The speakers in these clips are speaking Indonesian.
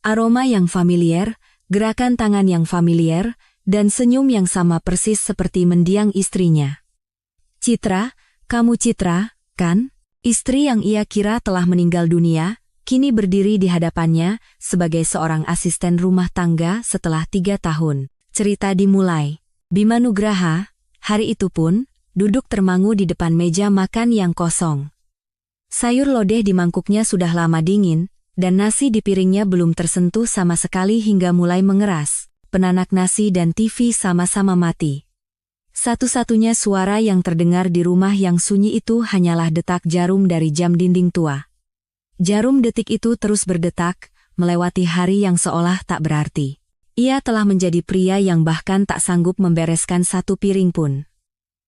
Aroma yang familiar, gerakan tangan yang familiar, dan senyum yang sama persis seperti mendiang istrinya. Citra, kamu Citra, kan? Istri yang ia kira telah meninggal dunia, kini berdiri di hadapannya sebagai seorang asisten rumah tangga setelah 3 tahun. Cerita dimulai. Bima Nugraha, hari itu pun, duduk termangu di depan meja makan yang kosong. Sayur lodeh di mangkuknya sudah lama dingin, dan nasi di piringnya belum tersentuh sama sekali hingga mulai mengeras. Penanak nasi dan TV sama-sama mati. Satu-satunya suara yang terdengar di rumah yang sunyi itu hanyalah detak jarum dari jam dinding tua. Jarum detik itu terus berdetak, melewati hari yang seolah tak berarti. Ia telah menjadi pria yang bahkan tak sanggup membereskan satu piring pun.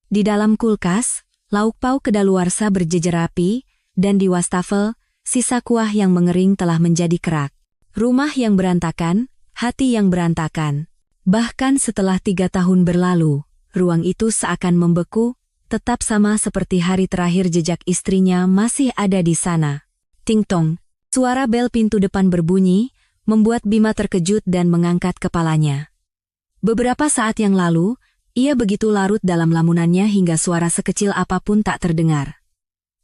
Di dalam kulkas, lauk pauk kedaluarsa berjejer rapi, dan di wastafel, sisa kuah yang mengering telah menjadi kerak. Rumah yang berantakan, hati yang berantakan. Bahkan setelah 3 tahun berlalu, ruang itu seakan membeku, tetap sama seperti hari terakhir jejak istrinya masih ada di sana. Ting-tong, suara bel pintu depan berbunyi, membuat Bima terkejut dan mengangkat kepalanya. Beberapa saat yang lalu, ia begitu larut dalam lamunannya hingga suara sekecil apapun tak terdengar.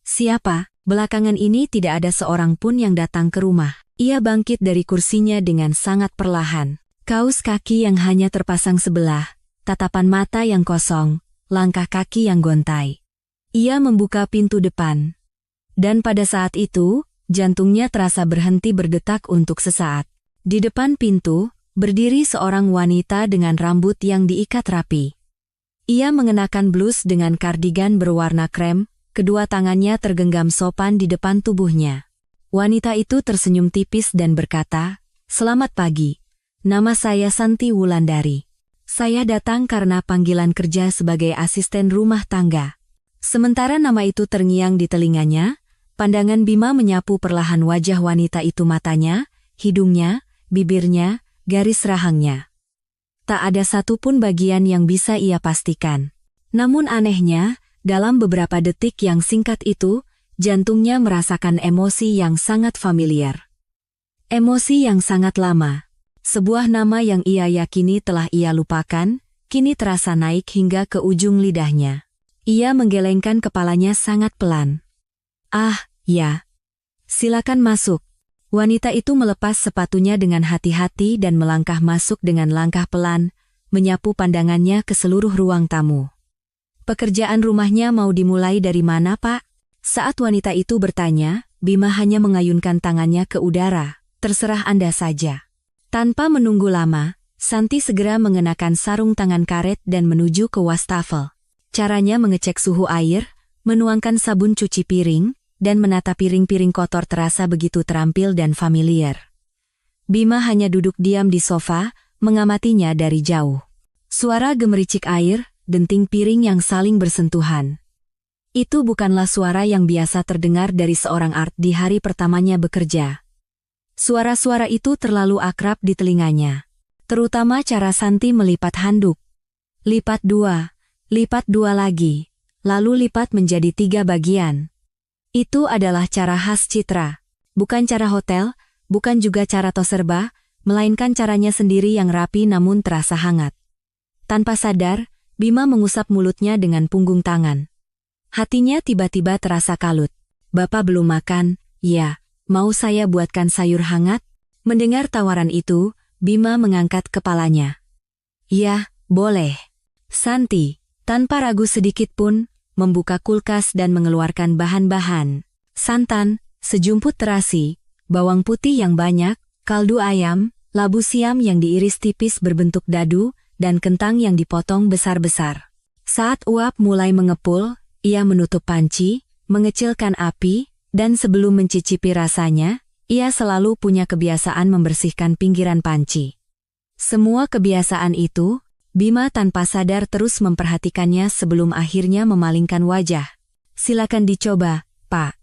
Siapa? Belakangan ini tidak ada seorang pun yang datang ke rumah. Ia bangkit dari kursinya dengan sangat perlahan. Kaus kaki yang hanya terpasang sebelah, tatapan mata yang kosong, langkah kaki yang gontai. Ia membuka pintu depan. Dan pada saat itu, jantungnya terasa berhenti berdetak untuk sesaat. Di depan pintu, berdiri seorang wanita dengan rambut yang diikat rapi. Ia mengenakan blus dengan kardigan berwarna krem, kedua tangannya tergenggam sopan di depan tubuhnya. Wanita itu tersenyum tipis dan berkata, "Selamat pagi. Nama saya Santi Wulandari. Saya datang karena panggilan kerja sebagai asisten rumah tangga." Sementara nama itu terngiang di telinganya, pandangan Bima menyapu perlahan wajah wanita itu, matanya, hidungnya, bibirnya, garis rahangnya. Tak ada satupun bagian yang bisa ia pastikan. Namun anehnya, dalam beberapa detik yang singkat itu, jantungnya merasakan emosi yang sangat familiar. Emosi yang sangat lama. Sebuah nama yang ia yakini telah ia lupakan, kini terasa naik hingga ke ujung lidahnya. Ia menggelengkan kepalanya sangat pelan. "Ah, ya. Silakan masuk." Wanita itu melepas sepatunya dengan hati-hati dan melangkah masuk dengan langkah pelan, menyapu pandangannya ke seluruh ruang tamu. "Pekerjaan rumahnya mau dimulai dari mana, Pak?" Saat wanita itu bertanya, Bima hanya mengayunkan tangannya ke udara. "Terserah Anda saja." Tanpa menunggu lama, Santi segera mengenakan sarung tangan karet dan menuju ke wastafel. Caranya mengecek suhu air, menuangkan sabun cuci piring, dan menata piring-piring kotor terasa begitu terampil dan familiar. Bima hanya duduk diam di sofa, mengamatinya dari jauh. Suara gemericik air, denting piring yang saling bersentuhan. Itu bukanlah suara yang biasa terdengar dari seorang Art di hari pertamanya bekerja. Suara-suara itu terlalu akrab di telinganya. Terutama cara Santi melipat handuk. Lipat 2, lipat 2 lagi, lalu lipat menjadi 3 bagian. Itu adalah cara khas Citra. Bukan cara hotel, bukan juga cara toserba, melainkan caranya sendiri yang rapi namun terasa hangat. Tanpa sadar, Bima mengusap mulutnya dengan punggung tangan. Hatinya tiba-tiba terasa kalut. "Bapak belum makan?" "Ya, mau saya buatkan sayur hangat?" Mendengar tawaran itu, Bima mengangkat kepalanya. "Ya, boleh." Santi, tanpa ragu sedikit pun, membuka kulkas dan mengeluarkan bahan-bahan. Santan, sejumput terasi, bawang putih yang banyak, kaldu ayam, labu siam yang diiris tipis berbentuk dadu, dan kentang yang dipotong besar-besar. Saat uap mulai mengepul, ia menutup panci, mengecilkan api, dan sebelum mencicipi rasanya, ia selalu punya kebiasaan membersihkan pinggiran panci. Semua kebiasaan itu, Bima tanpa sadar terus memperhatikannya sebelum akhirnya memalingkan wajah. "Silakan dicoba, Pak,"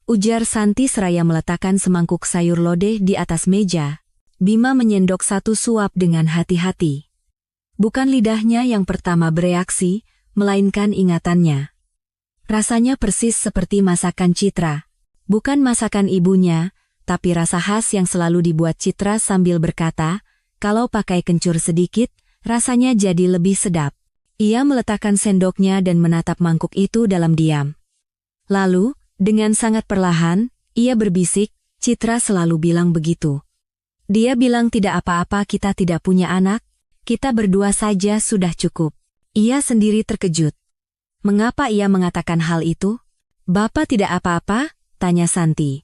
ujar Santi seraya meletakkan semangkuk sayur lodeh di atas meja. Bima menyendok satu suap dengan hati-hati. Bukan lidahnya yang pertama bereaksi, melainkan ingatannya. Rasanya persis seperti masakan Citra. Bukan masakan ibunya, tapi rasa khas yang selalu dibuat Citra sambil berkata, kalau pakai kencur sedikit, rasanya jadi lebih sedap. Ia meletakkan sendoknya dan menatap mangkuk itu dalam diam. Lalu, dengan sangat perlahan, ia berbisik, Citra selalu bilang begitu. Dia bilang tidak apa-apa kita tidak punya anak, kita berdua saja sudah cukup. Ia sendiri terkejut. Mengapa ia mengatakan hal itu? Bapak tidak apa-apa? Tanya Santi.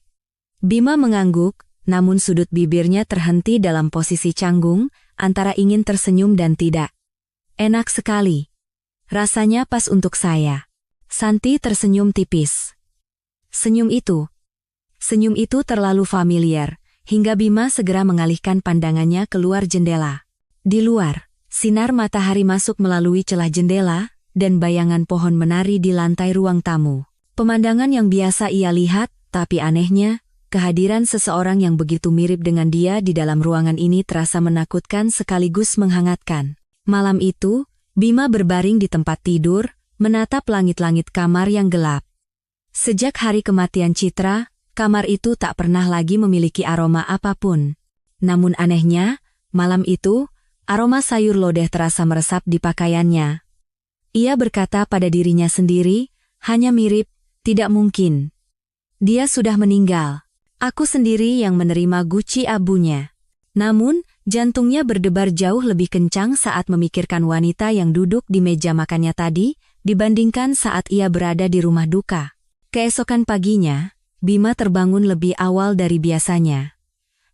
Bima mengangguk, namun sudut bibirnya terhenti dalam posisi canggung, antara ingin tersenyum dan tidak. Enak sekali. Rasanya pas untuk saya. Santi tersenyum tipis. Senyum itu terlalu familiar, hingga Bima segera mengalihkan pandangannya keluar jendela. Di luar, sinar matahari masuk melalui celah jendela, dan bayangan pohon menari di lantai ruang tamu. Pemandangan yang biasa ia lihat, tapi anehnya, kehadiran seseorang yang begitu mirip dengan dia di dalam ruangan ini terasa menakutkan sekaligus menghangatkan. Malam itu, Bima berbaring di tempat tidur, menatap langit-langit kamar yang gelap. Sejak hari kematian Citra, kamar itu tak pernah lagi memiliki aroma apapun. Namun anehnya, malam itu, aroma sayur lodeh terasa meresap di pakaiannya. Ia berkata pada dirinya sendiri, hanya mirip, tidak mungkin. Dia sudah meninggal. Aku sendiri yang menerima guci abunya. Namun, jantungnya berdebar jauh lebih kencang saat memikirkan wanita yang duduk di meja makannya tadi, dibandingkan saat ia berada di rumah duka. Keesokan paginya, Bima terbangun lebih awal dari biasanya.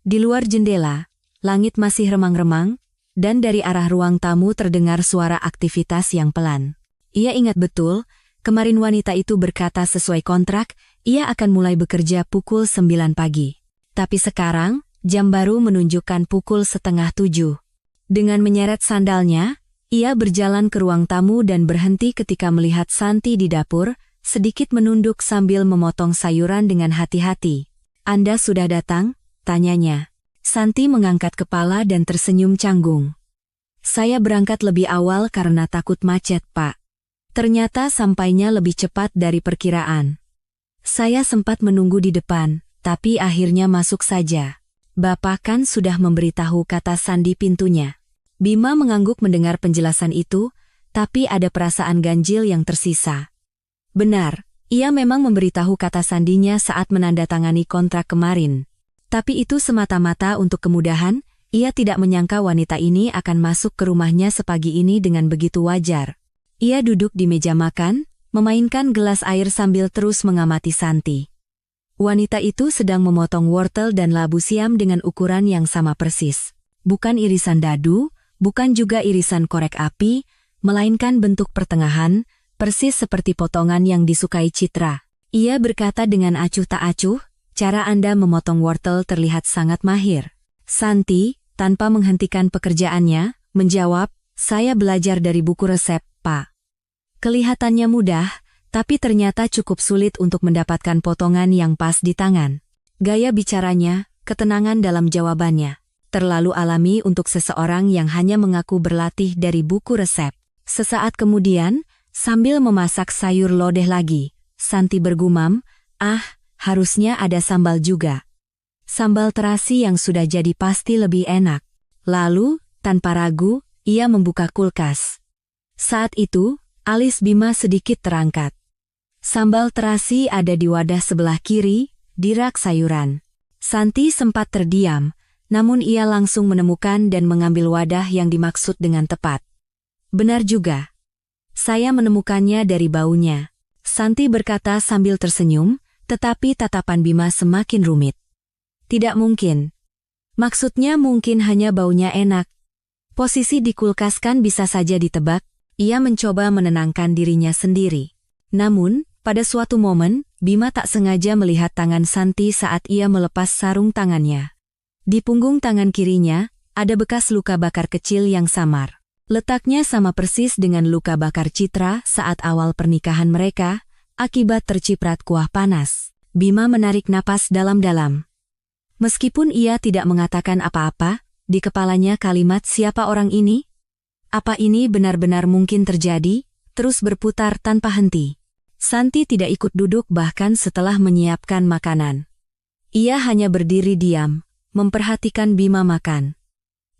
Di luar jendela, langit masih remang-remang, dan dari arah ruang tamu terdengar suara aktivitas yang pelan. Ia ingat betul, kemarin wanita itu berkata sesuai kontrak, ia akan mulai bekerja pukul 9 pagi. Tapi sekarang, jam baru menunjukkan pukul 6:30. Dengan menyeret sandalnya, ia berjalan ke ruang tamu dan berhenti ketika melihat Santi di dapur, sedikit menunduk sambil memotong sayuran dengan hati-hati. Anda sudah datang? Tanyanya. Santi mengangkat kepala dan tersenyum canggung. Saya berangkat lebih awal karena takut macet, Pak. Ternyata sampainya lebih cepat dari perkiraan. Saya sempat menunggu di depan, tapi akhirnya masuk saja. Bapak kan sudah memberitahu, kata Sandi pintunya. Bima mengangguk mendengar penjelasan itu, tapi ada perasaan ganjil yang tersisa. Benar, ia memang memberitahu, kata Sandinya saat menandatangani kontrak kemarin. Tapi itu semata-mata untuk kemudahan, ia tidak menyangka wanita ini akan masuk ke rumahnya sepagi ini dengan begitu wajar. Ia duduk di meja makan, memainkan gelas air sambil terus mengamati Santi. Wanita itu sedang memotong wortel dan labu siam dengan ukuran yang sama persis. Bukan irisan dadu, bukan juga irisan korek api, melainkan bentuk pertengahan, persis seperti potongan yang disukai Citra. Ia berkata dengan acuh tak acuh, cara Anda memotong wortel terlihat sangat mahir. Santi, tanpa menghentikan pekerjaannya, menjawab, saya belajar dari buku resep, Pak. Kelihatannya mudah, tapi ternyata cukup sulit untuk mendapatkan potongan yang pas di tangan. Gaya bicaranya, ketenangan dalam jawabannya, terlalu alami untuk seseorang yang hanya mengaku berlatih dari buku resep. Sesaat kemudian, sambil memasak sayur lodeh lagi, Santi bergumam, harusnya ada sambal juga. Sambal terasi yang sudah jadi pasti lebih enak. Lalu, tanpa ragu, ia membuka kulkas. Saat itu, alis Bima sedikit terangkat. Sambal terasi ada di wadah sebelah kiri, di rak sayuran. Santi sempat terdiam, namun ia langsung menemukan dan mengambil wadah yang dimaksud dengan tepat. Benar juga. Saya menemukannya dari baunya. Santi berkata sambil tersenyum, tetapi tatapan Bima semakin rumit. Tidak mungkin. Maksudnya mungkin hanya baunya enak. Posisi di kulkas kan bisa saja ditebak. Ia mencoba menenangkan dirinya sendiri. Namun, pada suatu momen, Bima tak sengaja melihat tangan Santi saat ia melepas sarung tangannya. Di punggung tangan kirinya, ada bekas luka bakar kecil yang samar. Letaknya sama persis dengan luka bakar Citra saat awal pernikahan mereka, akibat terciprat kuah panas. Bima menarik napas dalam-dalam. Meskipun ia tidak mengatakan apa-apa, di kepalanya kalimat siapa orang ini? Apa ini benar-benar mungkin terjadi? Terus berputar tanpa henti. Santi tidak ikut duduk bahkan setelah menyiapkan makanan. Ia hanya berdiri diam, memperhatikan Bima makan.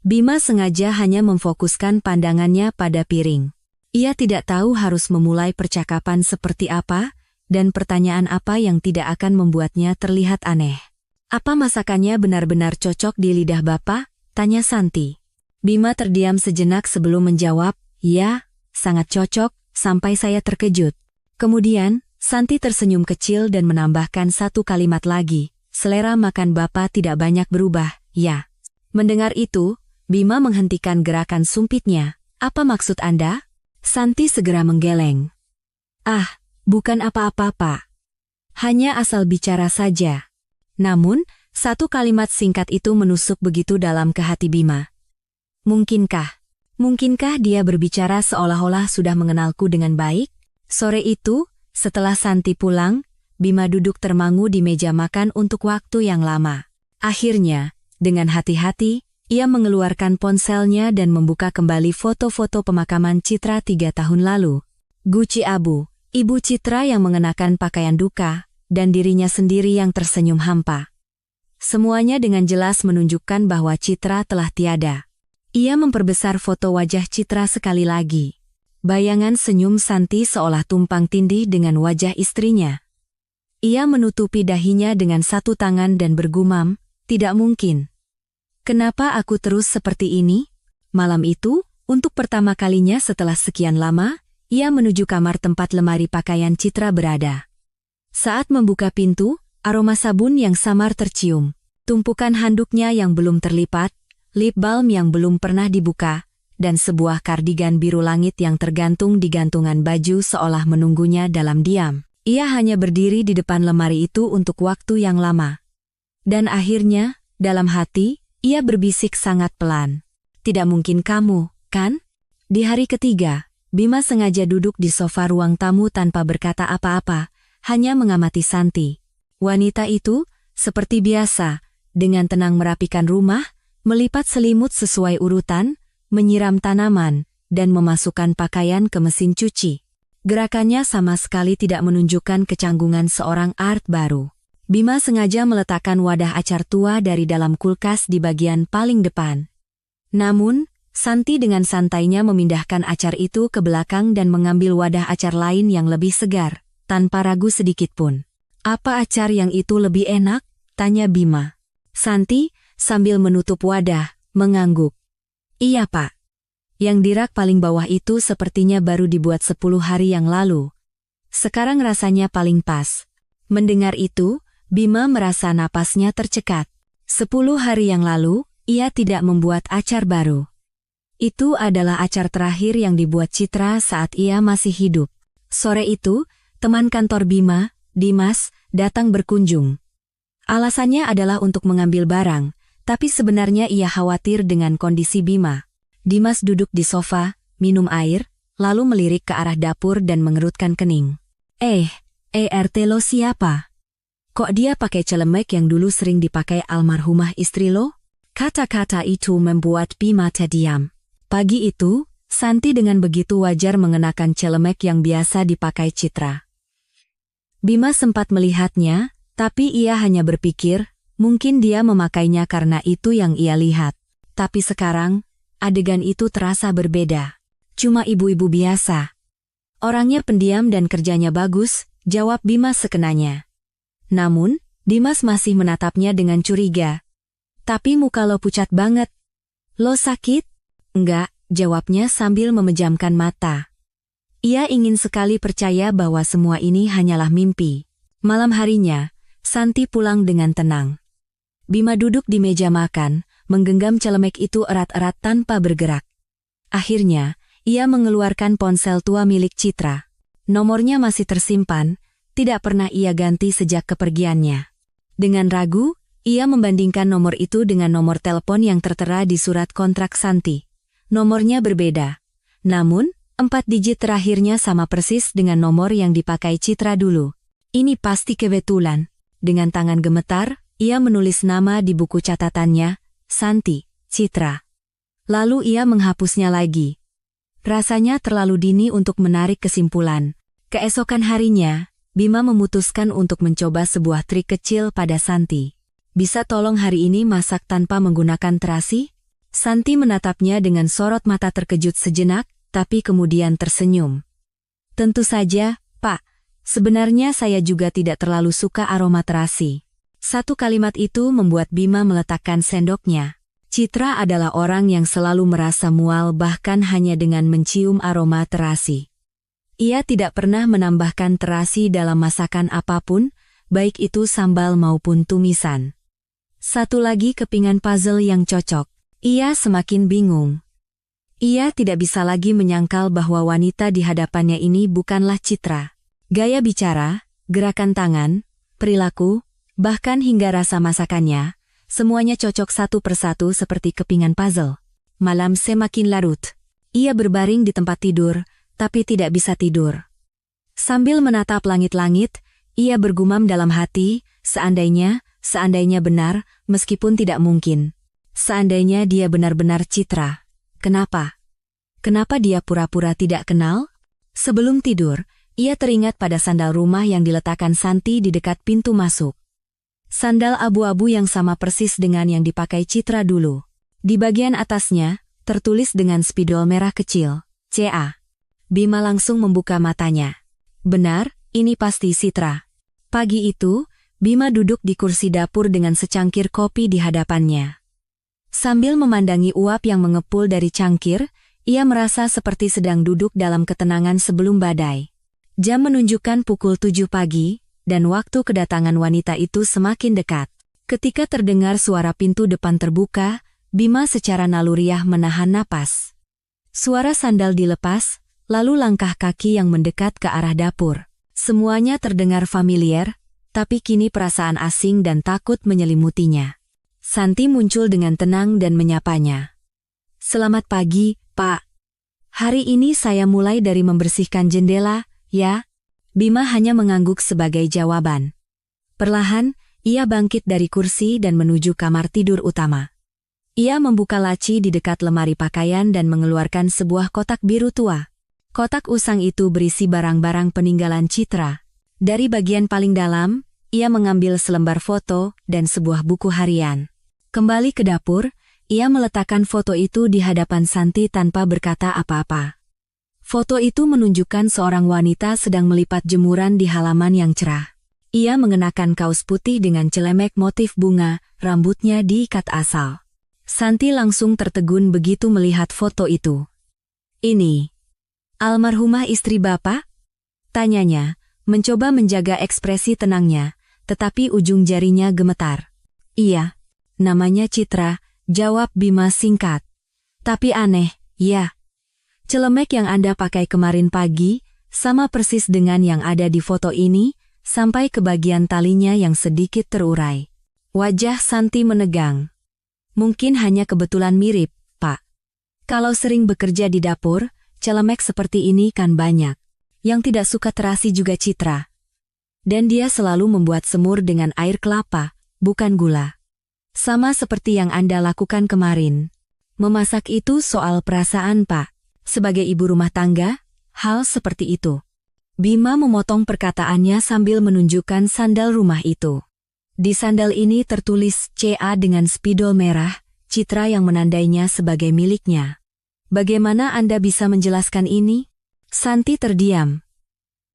Bima sengaja hanya memfokuskan pandangannya pada piring. Ia tidak tahu harus memulai percakapan seperti apa, dan pertanyaan apa yang tidak akan membuatnya terlihat aneh. Apa masakannya benar-benar cocok di lidah Bapak? Tanya Santi. Bima terdiam sejenak sebelum menjawab, ya, sangat cocok, sampai saya terkejut. Kemudian, Santi tersenyum kecil dan menambahkan satu kalimat lagi, selera makan Bapak tidak banyak berubah, ya. Mendengar itu, Bima menghentikan gerakan sumpitnya. Apa maksud Anda? Santi segera menggeleng. Ah, bukan apa-apa, Pak. Hanya asal bicara saja. Namun, satu kalimat singkat itu menusuk begitu dalam ke hati Bima. Mungkinkah dia berbicara seolah-olah sudah mengenalku dengan baik? Sore itu, setelah Santi pulang, Bima duduk termangu di meja makan untuk waktu yang lama. Akhirnya, dengan hati-hati, ia mengeluarkan ponselnya dan membuka kembali foto-foto pemakaman Citra 3 tahun lalu. Guci Abu, ibu Citra yang mengenakan pakaian duka, dan dirinya sendiri yang tersenyum hampa. Semuanya dengan jelas menunjukkan bahwa Citra telah tiada. Ia memperbesar foto wajah Citra sekali lagi. Bayangan senyum Santi seolah tumpang tindih dengan wajah istrinya. Ia menutupi dahinya dengan satu tangan dan bergumam, tidak mungkin. Kenapa aku terus seperti ini? Malam itu, untuk pertama kalinya setelah sekian lama, ia menuju kamar tempat lemari pakaian Citra berada. Saat membuka pintu, aroma sabun yang samar tercium. Tumpukan handuknya yang belum terlipat, lip balm yang belum pernah dibuka, dan sebuah kardigan biru langit yang tergantung di gantungan baju seolah menunggunya dalam diam. Ia hanya berdiri di depan lemari itu untuk waktu yang lama. Dan akhirnya, dalam hati, ia berbisik sangat pelan. Tidak mungkin kamu, kan? Di hari ketiga, Bima sengaja duduk di sofa ruang tamu tanpa berkata apa-apa, hanya mengamati Santi. Wanita itu, seperti biasa, dengan tenang merapikan rumah, melipat selimut sesuai urutan, menyiram tanaman, dan memasukkan pakaian ke mesin cuci. Gerakannya sama sekali tidak menunjukkan kecanggungan seorang art baru. Bima sengaja meletakkan wadah acar tua dari dalam kulkas di bagian paling depan. Namun, Santi dengan santainya memindahkan acar itu ke belakang dan mengambil wadah acar lain yang lebih segar, tanpa ragu sedikitpun. Apa acar yang itu lebih enak? Tanya Bima. Santi, sambil menutup wadah, mengangguk. Iya, Pak. Yang di rak paling bawah itu sepertinya baru dibuat 10 hari yang lalu. Sekarang rasanya paling pas. Mendengar itu, Bima merasa napasnya tercekat. 10 hari yang lalu, ia tidak membuat acar baru. Itu adalah acar terakhir yang dibuat Citra saat ia masih hidup. Sore itu, teman kantor Bima, Dimas, datang berkunjung. Alasannya adalah untuk mengambil barang, tapi sebenarnya ia khawatir dengan kondisi Bima. Dimas duduk di sofa, minum air, lalu melirik ke arah dapur dan mengerutkan kening. ERT lo siapa? Kok dia pakai celemek yang dulu sering dipakai almarhumah istri lo? Kata-kata itu membuat Bima terdiam. Pagi itu, Santi dengan begitu wajar mengenakan celemek yang biasa dipakai Citra. Bima sempat melihatnya, tapi ia hanya berpikir, mungkin dia memakainya karena itu yang ia lihat. Tapi sekarang, adegan itu terasa berbeda. Cuma ibu-ibu biasa. Orangnya pendiam dan kerjanya bagus, jawab Bima sekenanya. Namun, Dimas masih menatapnya dengan curiga. Tapi muka lo pucat banget. Lo sakit? Enggak, jawabnya sambil memejamkan mata. Ia ingin sekali percaya bahwa semua ini hanyalah mimpi. Malam harinya, Santi pulang dengan tenang. Bima duduk di meja makan, menggenggam celemek itu erat-erat tanpa bergerak. Akhirnya, ia mengeluarkan ponsel tua milik Citra. Nomornya masih tersimpan, tidak pernah ia ganti sejak kepergiannya. Dengan ragu, ia membandingkan nomor itu dengan nomor telepon yang tertera di surat kontrak Santi. Nomornya berbeda. Namun, 4 digit terakhirnya sama persis dengan nomor yang dipakai Citra dulu. Ini pasti kebetulan. Dengan tangan gemetar, ia menulis nama di buku catatannya, Santi, Citra. Lalu ia menghapusnya lagi. Rasanya terlalu dini untuk menarik kesimpulan. Keesokan harinya, Bima memutuskan untuk mencoba sebuah trik kecil pada Santi. bisa tolong hari ini masak tanpa menggunakan terasi? Santi menatapnya dengan sorot mata terkejut sejenak, tapi kemudian tersenyum. Tentu saja, Pak. Sebenarnya saya juga tidak terlalu suka aroma terasi. Satu kalimat itu membuat Bima meletakkan sendoknya. Citra adalah orang yang selalu merasa mual bahkan hanya dengan mencium aroma terasi. Ia tidak pernah menambahkan terasi dalam masakan apapun, baik itu sambal maupun tumisan. Satu lagi kepingan puzzle yang cocok. Ia semakin bingung. Ia tidak bisa lagi menyangkal bahwa wanita di hadapannya ini bukanlah Citra. Gaya bicara, gerakan tangan, perilaku, bahkan hingga rasa masakannya, semuanya cocok satu persatu seperti kepingan puzzle. Malam semakin larut. Ia berbaring di tempat tidur, tapi tidak bisa tidur. Sambil menatap langit-langit, ia bergumam dalam hati, seandainya benar, meskipun tidak mungkin. Seandainya dia benar-benar Citra. Kenapa? Kenapa dia pura-pura tidak kenal? Sebelum tidur, ia teringat pada sandal rumah yang diletakkan Santi di dekat pintu masuk. Sandal abu-abu yang sama persis dengan yang dipakai Citra dulu. Di bagian atasnya, tertulis dengan spidol merah kecil, CA. Bima langsung membuka matanya. Benar, ini pasti Citra. Pagi itu, Bima duduk di kursi dapur dengan secangkir kopi di hadapannya. Sambil memandangi uap yang mengepul dari cangkir, ia merasa seperti sedang duduk dalam ketenangan sebelum badai. Jam menunjukkan pukul 7 pagi, dan waktu kedatangan wanita itu semakin dekat. Ketika terdengar suara pintu depan terbuka, Bima secara naluriah menahan napas. Suara sandal dilepas, lalu langkah kaki yang mendekat ke arah dapur. Semuanya terdengar familiar, tapi kini perasaan asing dan takut menyelimutinya. Santi muncul dengan tenang dan menyapanya. Selamat pagi, Pak. Hari ini saya mulai dari membersihkan jendela, ya? Bima hanya mengangguk sebagai jawaban. Perlahan, ia bangkit dari kursi dan menuju kamar tidur utama. Ia membuka laci di dekat lemari pakaian dan mengeluarkan sebuah kotak biru tua. Kotak usang itu berisi barang-barang peninggalan Citra. Dari bagian paling dalam, ia mengambil selembar foto dan sebuah buku harian. Kembali ke dapur, ia meletakkan foto itu di hadapan Santi tanpa berkata apa-apa. Foto itu menunjukkan seorang wanita sedang melipat jemuran di halaman yang cerah. Ia mengenakan kaos putih dengan celemek motif bunga, rambutnya diikat asal. Santi langsung tertegun begitu melihat foto itu. Ini almarhumah istri Bapak? Tanyanya, mencoba menjaga ekspresi tenangnya, tetapi ujung jarinya gemetar. Iya. Namanya Citra, jawab Bima singkat. Tapi aneh, ya. Celemek yang Anda pakai kemarin pagi, sama persis dengan yang ada di foto ini, sampai ke bagian talinya yang sedikit terurai. Wajah Santi menegang. Mungkin hanya kebetulan mirip, Pak. Kalau sering bekerja di dapur, celemek seperti ini kan banyak. Yang tidak suka terasi juga Citra. Dan dia selalu membuat semur dengan air kelapa, bukan gula. Sama seperti yang Anda lakukan kemarin. Memasak itu soal perasaan, Pak. Sebagai ibu rumah tangga, hal seperti itu. Bima memotong perkataannya sambil menunjukkan sandal rumah itu. Di sandal ini tertulis CA dengan spidol merah, Citra yang menandainya sebagai miliknya. Bagaimana Anda bisa menjelaskan ini? Santi terdiam.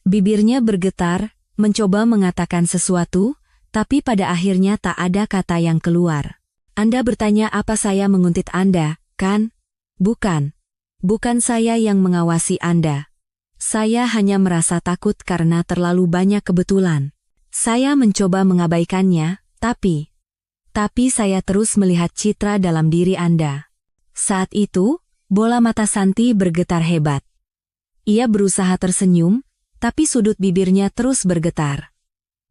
Bibirnya bergetar, mencoba mengatakan sesuatu, tapi pada akhirnya tak ada kata yang keluar. Anda bertanya apa saya menguntit Anda, kan? Bukan. Bukan saya yang mengawasi Anda. Saya hanya merasa takut karena terlalu banyak kebetulan. Saya mencoba mengabaikannya, tapi saya terus melihat Citra dalam diri Anda. Saat itu, bola mata Santi bergetar hebat. Ia berusaha tersenyum, tapi sudut bibirnya terus bergetar.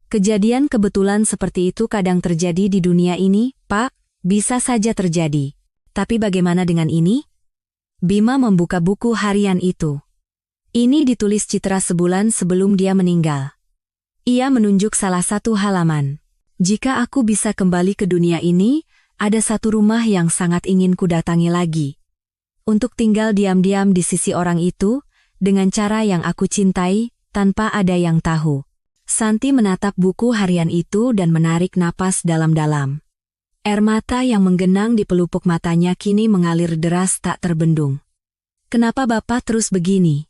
Kejadian kebetulan seperti itu kadang terjadi di dunia ini, Pak, bisa saja terjadi. Tapi bagaimana dengan ini? Bima membuka buku harian itu. Ini ditulis Citra sebulan sebelum dia meninggal. Ia menunjuk salah satu halaman. Jika aku bisa kembali ke dunia ini, ada satu rumah yang sangat ingin kudatangi lagi. Untuk tinggal diam-diam di sisi orang itu, dengan cara yang aku cintai, tanpa ada yang tahu. Santi menatap buku harian itu dan menarik napas dalam-dalam. Air mata yang menggenang di pelupuk matanya kini mengalir deras tak terbendung. Kenapa Bapak terus begini?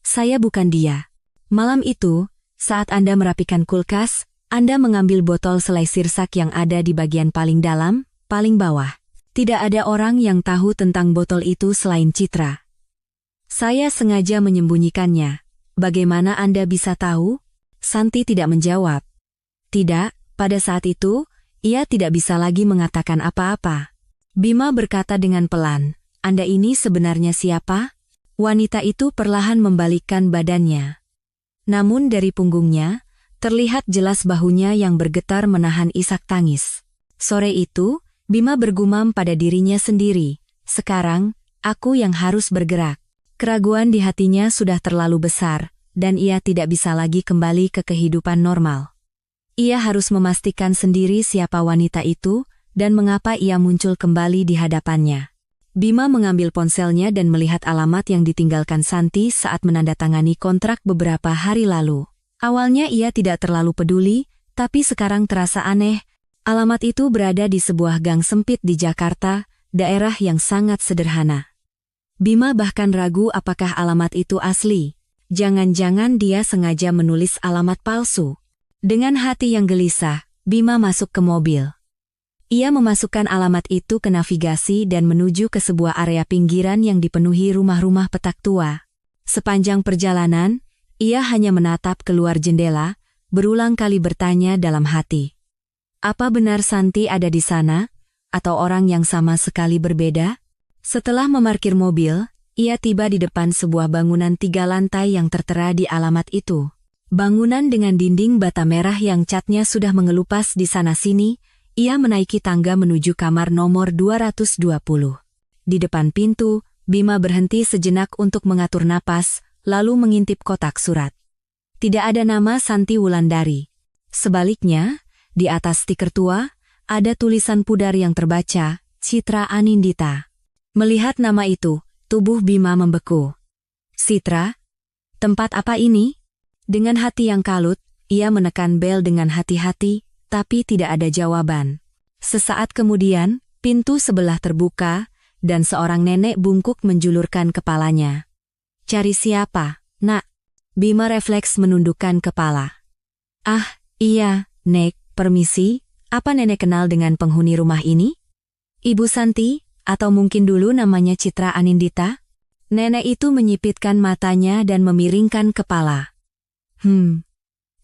Saya bukan dia. Malam itu, saat Anda merapikan kulkas, Anda mengambil botol selai sirsak yang ada di bagian paling dalam, paling bawah. Tidak ada orang yang tahu tentang botol itu selain Citra. Saya sengaja menyembunyikannya. Bagaimana Anda bisa tahu? Santi tidak menjawab. Tidak, pada saat itu, ia tidak bisa lagi mengatakan apa-apa. Bima berkata dengan pelan, Anda ini sebenarnya siapa? Wanita itu perlahan membalikkan badannya. Namun dari punggungnya, terlihat jelas bahunya yang bergetar menahan isak tangis. Sore itu, Bima bergumam pada dirinya sendiri, sekarang, aku yang harus bergerak. Keraguan di hatinya sudah terlalu besar, dan ia tidak bisa lagi kembali ke kehidupan normal. Ia harus memastikan sendiri siapa wanita itu, dan mengapa ia muncul kembali di hadapannya. Bima mengambil ponselnya dan melihat alamat yang ditinggalkan Santi saat menandatangani kontrak beberapa hari lalu. Awalnya ia tidak terlalu peduli, tapi sekarang terasa aneh. Alamat itu berada di sebuah gang sempit di Jakarta, daerah yang sangat sederhana. Bima bahkan ragu apakah alamat itu asli. Jangan-jangan dia sengaja menulis alamat palsu. Dengan hati yang gelisah, Bima masuk ke mobil. Ia memasukkan alamat itu ke navigasi dan menuju ke sebuah area pinggiran yang dipenuhi rumah-rumah petak tua. Sepanjang perjalanan, ia hanya menatap keluar jendela, berulang kali bertanya dalam hati. Apa benar Santi ada di sana, atau orang yang sama sekali berbeda? Setelah memarkir mobil, ia tiba di depan sebuah bangunan 3 lantai yang tertera di alamat itu. Bangunan dengan dinding bata merah yang catnya sudah mengelupas di sana-sini, ia menaiki tangga menuju kamar nomor 220. Di depan pintu, Bima berhenti sejenak untuk mengatur napas, lalu mengintip kotak surat. Tidak ada nama Santi Wulandari. Sebaliknya, di atas stiker tua, ada tulisan pudar yang terbaca, Citra Anindita. Melihat nama itu, tubuh Bima membeku. Citra? Tempat apa ini? Dengan hati yang kalut, ia menekan bel dengan hati-hati, tapi tidak ada jawaban. Sesaat kemudian, pintu sebelah terbuka, dan seorang nenek bungkuk menjulurkan kepalanya. Cari siapa, Nak? Bima refleks menundukkan kepala. Ah, iya, Nek, permisi, apa nenek kenal dengan penghuni rumah ini? Ibu Santi, atau mungkin dulu namanya Citra Anindita? Nenek itu menyipitkan matanya dan memiringkan kepala.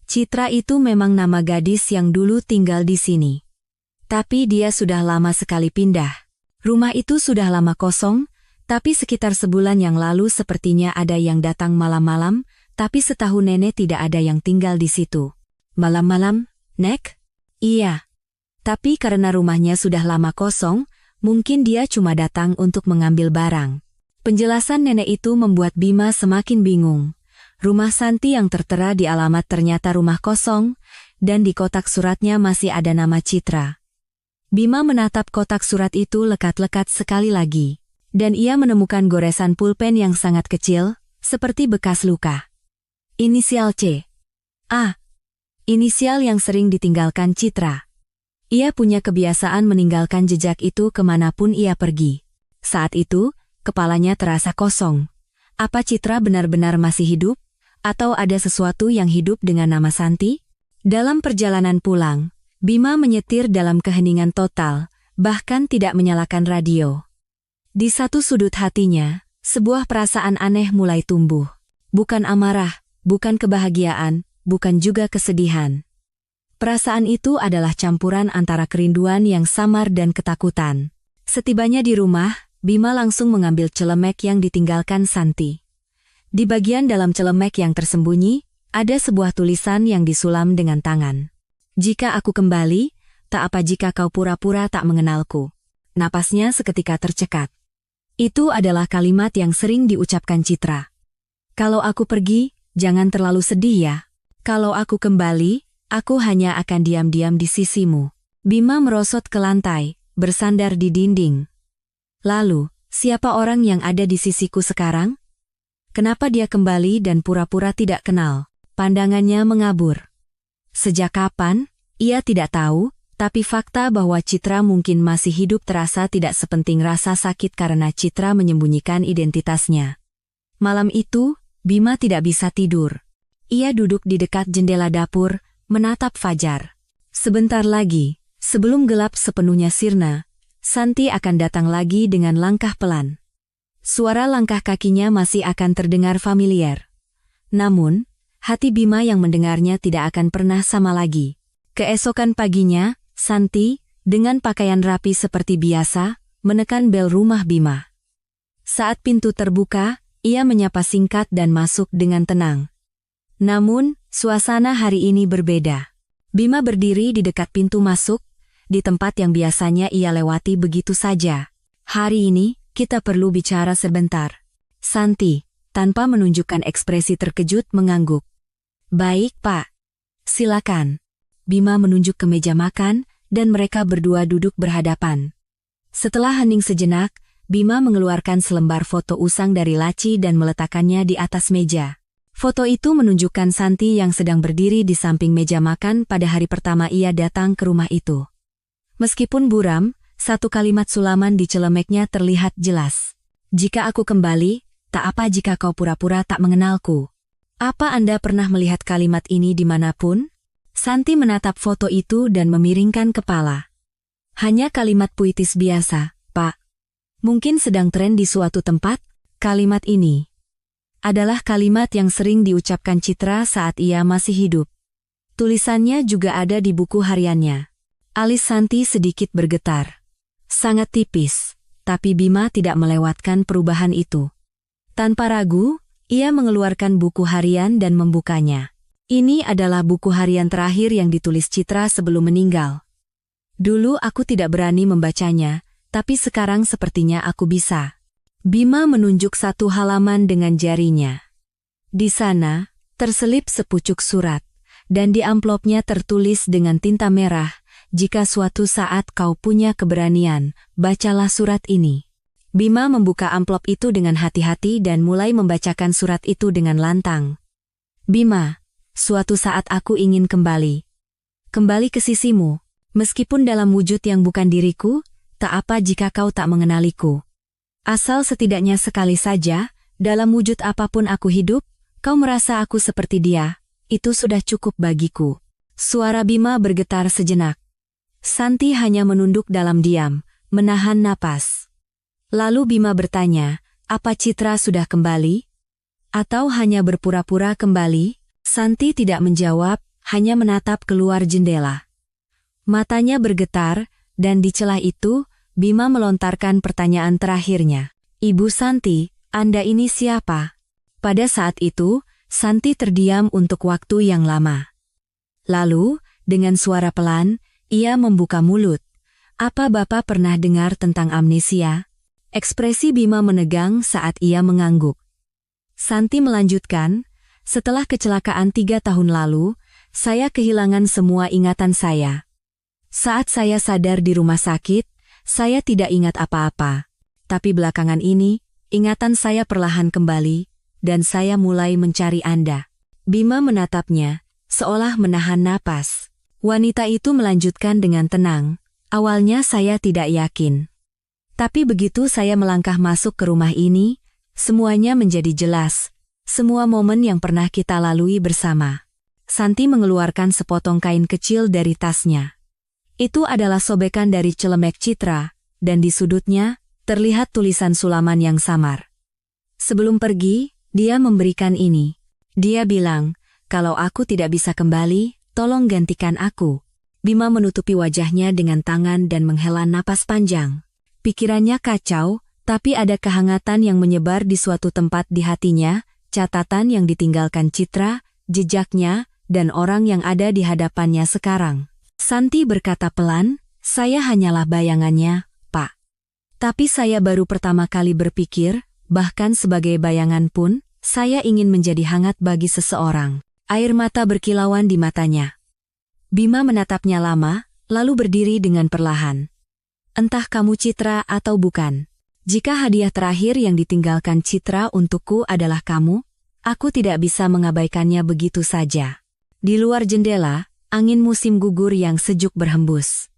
Citra itu memang nama gadis yang dulu tinggal di sini. Tapi dia sudah lama sekali pindah. Rumah itu sudah lama kosong, tapi sekitar sebulan yang lalu sepertinya ada yang datang malam-malam, tapi setahun nenek tidak ada yang tinggal di situ. Malam-malam, Nek? Iya. Tapi karena rumahnya sudah lama kosong, mungkin dia cuma datang untuk mengambil barang. Penjelasan nenek itu membuat Bima semakin bingung. Rumah Santi yang tertera di alamat ternyata rumah kosong, dan di kotak suratnya masih ada nama Citra. Bima menatap kotak surat itu lekat-lekat sekali lagi, dan ia menemukan goresan pulpen yang sangat kecil, seperti bekas luka. Inisial C. A. Inisial yang sering ditinggalkan Citra. Ia punya kebiasaan meninggalkan jejak itu kemanapun ia pergi. Saat itu, kepalanya terasa kosong. Apa Citra benar-benar masih hidup? Atau ada sesuatu yang hidup dengan nama Santi? Dalam perjalanan pulang, Bima menyetir dalam keheningan total, bahkan tidak menyalakan radio. Di satu sudut hatinya, sebuah perasaan aneh mulai tumbuh. Bukan amarah, bukan kebahagiaan, bukan juga kesedihan. Perasaan itu adalah campuran antara kerinduan yang samar dan ketakutan. Setibanya di rumah, Bima langsung mengambil celemek yang ditinggalkan Santi. Di bagian dalam celemek yang tersembunyi, ada sebuah tulisan yang disulam dengan tangan. Jika aku kembali, tak apa jika kau pura-pura tak mengenalku. Napasnya seketika tercekat. Itu adalah kalimat yang sering diucapkan Citra. Kalau aku pergi, jangan terlalu sedih ya. Kalau aku kembali, aku hanya akan diam-diam di sisimu. Bima merosot ke lantai, bersandar di dinding. Lalu, siapa orang yang ada di sisiku sekarang? Kenapa dia kembali dan pura-pura tidak kenal? Pandangannya mengabur. Sejak kapan? Ia tidak tahu, Tapi fakta bahwa Citra mungkin masih hidup terasa tidak sepenting rasa sakit karena Citra menyembunyikan identitasnya. Malam itu, Bima tidak bisa tidur. Ia duduk di dekat jendela dapur, menatap fajar. Sebentar lagi, sebelum gelap sepenuhnya sirna, Santi akan datang lagi dengan langkah pelan. Suara langkah kakinya masih akan terdengar familiar. Namun, hati Bima yang mendengarnya tidak akan pernah sama lagi. Keesokan paginya, Santi, dengan pakaian rapi seperti biasa, menekan bel rumah Bima. Saat pintu terbuka, ia menyapa singkat dan masuk dengan tenang. Namun, suasana hari ini berbeda. Bima berdiri di dekat pintu masuk, di tempat yang biasanya ia lewati begitu saja. Hari ini, kita perlu bicara sebentar. Santi, tanpa menunjukkan ekspresi terkejut, mengangguk. Baik, Pak. Silakan. Bima menunjuk ke meja makan, dan mereka berdua duduk berhadapan. Setelah hening sejenak, Bima mengeluarkan selembar foto usang dari laci dan meletakkannya di atas meja. Foto itu menunjukkan Santi yang sedang berdiri di samping meja makan pada hari pertama ia datang ke rumah itu. Meskipun buram, satu kalimat sulaman di celemeknya terlihat jelas. Jika aku kembali, tak apa jika kau pura-pura tak mengenalku. Apa Anda pernah melihat kalimat ini dimanapun? Santi menatap foto itu dan memiringkan kepala. Hanya kalimat puitis biasa, Pak. Mungkin sedang tren di suatu tempat. Kalimat ini adalah kalimat yang sering diucapkan Citra saat ia masih hidup. Tulisannya juga ada di buku hariannya. Alis Santi sedikit bergetar. Sangat tipis, tapi Bima tidak melewatkan perubahan itu. Tanpa ragu, ia mengeluarkan buku harian dan membukanya. Ini adalah buku harian terakhir yang ditulis Citra sebelum meninggal. Dulu aku tidak berani membacanya, tapi sekarang sepertinya aku bisa. Bima menunjuk satu halaman dengan jarinya. Di sana, terselip sepucuk surat, dan di amplopnya tertulis dengan tinta merah, jika suatu saat kau punya keberanian, bacalah surat ini. Bima membuka amplop itu dengan hati-hati dan mulai membacakan surat itu dengan lantang. Bima, suatu saat aku ingin kembali. Kembali ke sisimu, meskipun dalam wujud yang bukan diriku, tak apa jika kau tak mengenaliku. Asal setidaknya sekali saja, dalam wujud apapun aku hidup, kau merasa aku seperti dia, itu sudah cukup bagiku. Suara Bima bergetar sejenak. Santi hanya menunduk dalam diam, menahan napas. Lalu Bima bertanya, apa Citra sudah kembali? Atau hanya berpura-pura kembali? Santi tidak menjawab, hanya menatap keluar jendela. Matanya bergetar, dan di celah itu, Bima melontarkan pertanyaan terakhirnya. Ibu Santi, Anda ini siapa? Pada saat itu, Santi terdiam untuk waktu yang lama. Lalu, dengan suara pelan, ia membuka mulut. Apa Bapak pernah dengar tentang amnesia? Ekspresi Bima menegang saat ia mengangguk. Santi melanjutkan, setelah kecelakaan 3 tahun lalu, saya kehilangan semua ingatan saya. Saat saya sadar di rumah sakit, saya tidak ingat apa-apa. Tapi belakangan ini, ingatan saya perlahan kembali, dan saya mulai mencari Anda. Bima menatapnya, seolah menahan napas. Wanita itu melanjutkan dengan tenang, awalnya saya tidak yakin. Tapi begitu saya melangkah masuk ke rumah ini, semuanya menjadi jelas. Semua momen yang pernah kita lalui bersama. Santi mengeluarkan sepotong kain kecil dari tasnya. Itu adalah sobekan dari celemek Citra, dan di sudutnya, terlihat tulisan sulaman yang samar. Sebelum pergi, dia memberikan ini. Dia bilang, kalau aku tidak bisa kembali, tolong gantikan aku. Bima menutupi wajahnya dengan tangan dan menghela napas panjang. Pikirannya kacau, tapi ada kehangatan yang menyebar di suatu tempat di hatinya, catatan yang ditinggalkan Citra, jejaknya, dan orang yang ada di hadapannya sekarang. Santi berkata pelan, saya hanyalah bayangannya, Pak. Tapi saya baru pertama kali berpikir, bahkan sebagai bayangan pun, saya ingin menjadi hangat bagi seseorang. Air mata berkilauan di matanya. Bima menatapnya lama, lalu berdiri dengan perlahan. Entah kamu Citra atau bukan. Jika hadiah terakhir yang ditinggalkan Citra untukku adalah kamu, aku tidak bisa mengabaikannya begitu saja. Di luar jendela, angin musim gugur yang sejuk berhembus.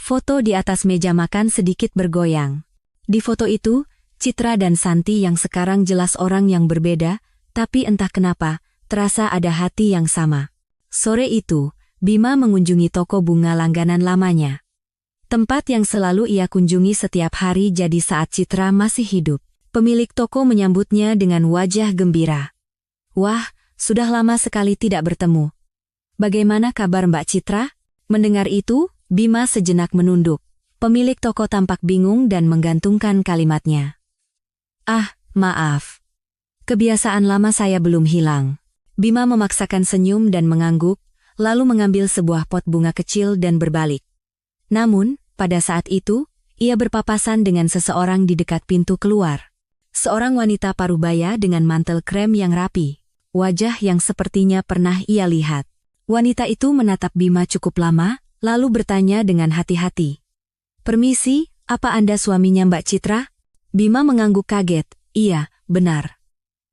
Foto di atas meja makan sedikit bergoyang. Di foto itu, Citra dan Santi yang sekarang jelas orang yang berbeda, tapi entah kenapa, terasa ada hati yang sama. Sore itu, Bima mengunjungi toko bunga langganan lamanya. Tempat yang selalu ia kunjungi setiap hari jadi saat Citra masih hidup. Pemilik toko menyambutnya dengan wajah gembira. Wah, sudah lama sekali tidak bertemu. Bagaimana kabar Mbak Citra? Mendengar itu, Bima sejenak menunduk. Pemilik toko tampak bingung dan menggantungkan kalimatnya. Ah, maaf. Kebiasaan lama saya belum hilang. Bima memaksakan senyum dan mengangguk, lalu mengambil sebuah pot bunga kecil dan berbalik. Namun, pada saat itu, ia berpapasan dengan seseorang di dekat pintu keluar. Seorang wanita parubaya dengan mantel krem yang rapi. Wajah yang sepertinya pernah ia lihat. Wanita itu menatap Bima cukup lama, lalu bertanya dengan hati-hati. Permisi, apa Anda suaminya Mbak Citra? Bima mengangguk kaget. Iya, benar.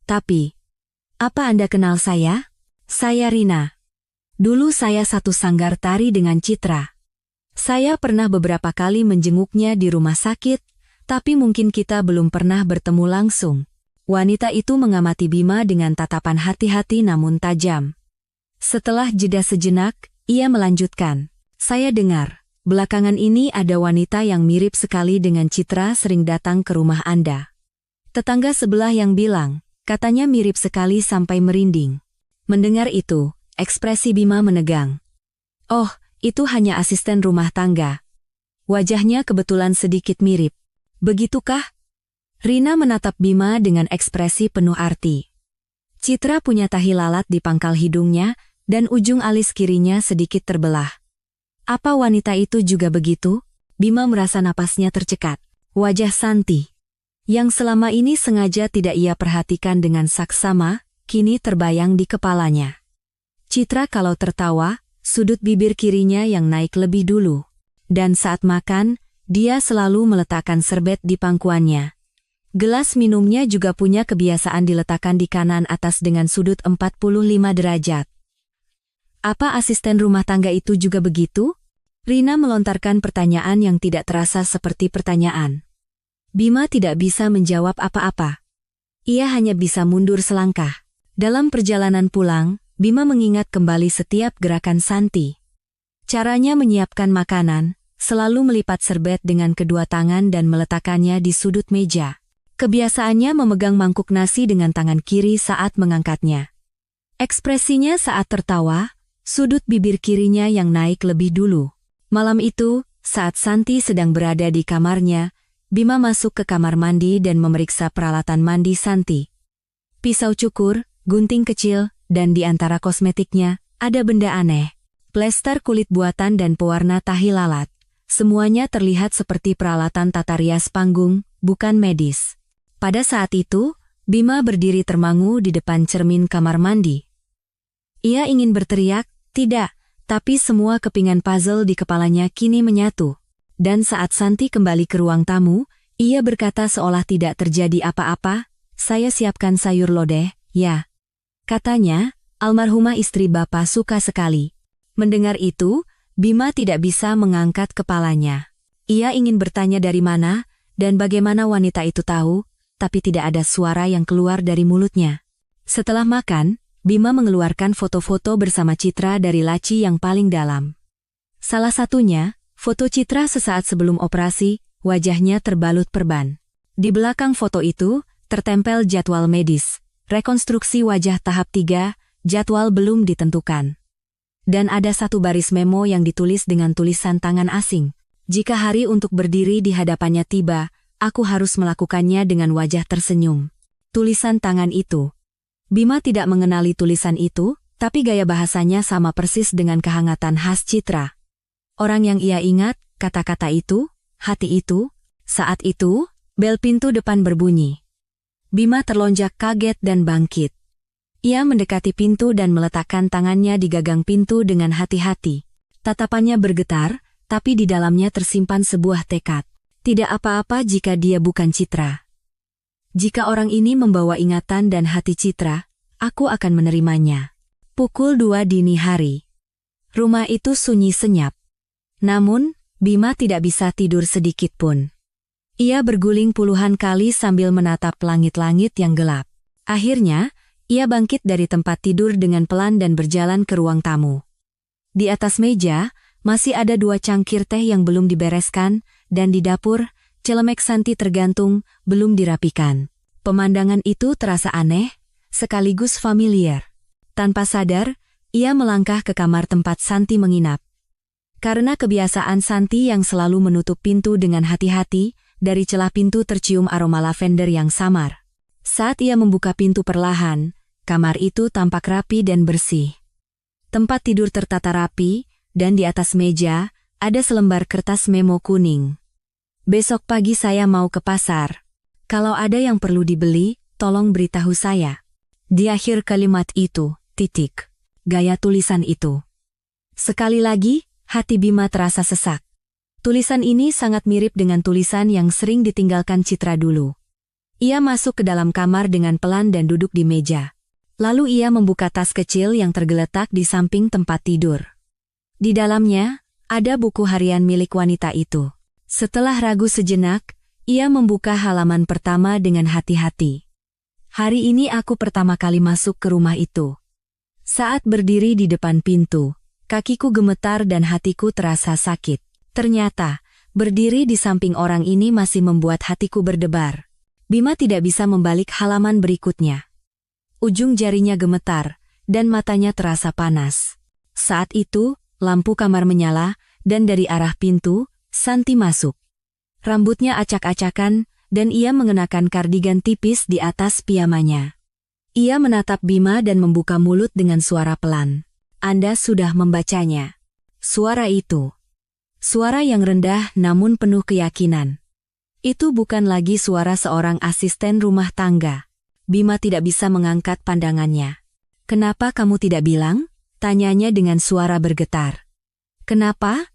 Tapi, apa Anda kenal saya? Saya Rina. Dulu saya satu sanggar tari dengan Citra. Saya pernah beberapa kali menjenguknya di rumah sakit, tapi mungkin kita belum pernah bertemu langsung. Wanita itu mengamati Bima dengan tatapan hati-hati namun tajam. Setelah jeda sejenak, ia melanjutkan. Saya dengar, belakangan ini ada wanita yang mirip sekali dengan Citra sering datang ke rumah Anda. Tetangga sebelah yang bilang, katanya mirip sekali sampai merinding. Mendengar itu, ekspresi Bima menegang. Oh, itu hanya asisten rumah tangga. Wajahnya kebetulan sedikit mirip. Begitukah? Rina menatap Bima dengan ekspresi penuh arti. Citra punya tahi lalat di pangkal hidungnya, dan ujung alis kirinya sedikit terbelah. Apa wanita itu juga begitu? Bima merasa napasnya tercekat. Wajah Santi, yang selama ini sengaja tidak ia perhatikan dengan saksama, kini terbayang di kepalanya. Citra kalau tertawa, sudut bibir kirinya yang naik lebih dulu. Dan saat makan, dia selalu meletakkan serbet di pangkuannya. Gelas minumnya juga punya kebiasaan diletakkan di kanan atas dengan sudut 45 derajat. Apa asisten rumah tangga itu juga begitu? Rina melontarkan pertanyaan yang tidak terasa seperti pertanyaan. Bima tidak bisa menjawab apa-apa. Ia hanya bisa mundur selangkah. Dalam perjalanan pulang, Bima mengingat kembali setiap gerakan Santi. Caranya menyiapkan makanan, selalu melipat serbet dengan kedua tangan dan meletakkannya di sudut meja. Kebiasaannya memegang mangkuk nasi dengan tangan kiri saat mengangkatnya. Ekspresinya saat tertawa, sudut bibir kirinya yang naik lebih dulu. Malam itu, saat Santi sedang berada di kamarnya, Bima masuk ke kamar mandi dan memeriksa peralatan mandi Santi. Pisau cukur, gunting kecil, dan di antara kosmetiknya, ada benda aneh. Plester kulit buatan dan pewarna tahi lalat. Semuanya terlihat seperti peralatan tata rias panggung, bukan medis. Pada saat itu, Bima berdiri termangu di depan cermin kamar mandi. Ia ingin berteriak, tidak, tapi semua kepingan puzzle di kepalanya kini menyatu. Dan saat Santi kembali ke ruang tamu, ia berkata seolah tidak terjadi apa-apa, saya siapkan sayur lodeh, ya. Katanya, almarhumah istri Bapak suka sekali. Mendengar itu, Bima tidak bisa mengangkat kepalanya. Ia ingin bertanya dari mana, dan bagaimana wanita itu tahu, tapi tidak ada suara yang keluar dari mulutnya. Setelah makan, Bima mengeluarkan foto-foto bersama Citra dari laci yang paling dalam. Salah satunya, foto Citra sesaat sebelum operasi, wajahnya terbalut perban. Di belakang foto itu, tertempel jadwal medis, rekonstruksi wajah tahap 3, jadwal belum ditentukan. Dan ada satu baris memo yang ditulis dengan tulisan tangan asing. Jika hari untuk berdiri di hadapannya tiba, aku harus melakukannya dengan wajah tersenyum. Tulisan tangan itu. Bima tidak mengenali tulisan itu, tapi gaya bahasanya sama persis dengan kehangatan khas Citra. Orang yang ia ingat, kata-kata itu, hati itu, saat itu, bel pintu depan berbunyi. Bima terlonjak kaget dan bangkit. Ia mendekati pintu dan meletakkan tangannya di gagang pintu dengan hati-hati. Tatapannya bergetar, tapi di dalamnya tersimpan sebuah tekad. Tidak apa-apa jika dia bukan Citra. Jika orang ini membawa ingatan dan hati Citra, aku akan menerimanya. Pukul 2 dini hari. Rumah itu sunyi senyap. Namun, Bima tidak bisa tidur sedikit pun. Ia berguling puluhan kali sambil menatap langit-langit yang gelap. Akhirnya, ia bangkit dari tempat tidur dengan pelan dan berjalan ke ruang tamu. Di atas meja, masih ada 2 cangkir teh yang belum dibereskan, dan di dapur, celemek Santi tergantung, belum dirapikan. Pemandangan itu terasa aneh, sekaligus familiar. Tanpa sadar, ia melangkah ke kamar tempat Santi menginap. Karena kebiasaan Santi yang selalu menutup pintu dengan hati-hati, dari celah pintu tercium aroma lavender yang samar. Saat ia membuka pintu perlahan, kamar itu tampak rapi dan bersih. Tempat tidur tertata rapi, dan di atas meja, ada selembar kertas memo kuning. Besok pagi saya mau ke pasar. Kalau ada yang perlu dibeli, tolong beritahu saya. Di akhir kalimat itu, titik. Gaya tulisan itu. Sekali lagi, hati Bima terasa sesak. Tulisan ini sangat mirip dengan tulisan yang sering ditinggalkan Citra dulu. Ia masuk ke dalam kamar dengan pelan dan duduk di meja. Lalu ia membuka tas kecil yang tergeletak di samping tempat tidur. Di dalamnya, ada buku harian milik wanita itu. Setelah ragu sejenak, ia membuka halaman pertama dengan hati-hati. Hari ini aku pertama kali masuk ke rumah itu. Saat berdiri di depan pintu, kakiku gemetar dan hatiku terasa sakit. Ternyata, berdiri di samping orang ini masih membuat hatiku berdebar. Bima tidak bisa membalik halaman berikutnya. Ujung jarinya gemetar, dan matanya terasa panas. Saat itu, lampu kamar menyala, dan dari arah pintu, Santi masuk. Rambutnya acak-acakan, dan ia mengenakan kardigan tipis di atas piyamanya. Ia menatap Bima dan membuka mulut dengan suara pelan. Anda sudah membacanya. Suara itu. Suara yang rendah namun penuh keyakinan. Itu bukan lagi suara seorang asisten rumah tangga. Bima tidak bisa mengangkat pandangannya. Kenapa kamu tidak bilang? Tanyanya dengan suara bergetar. Kenapa?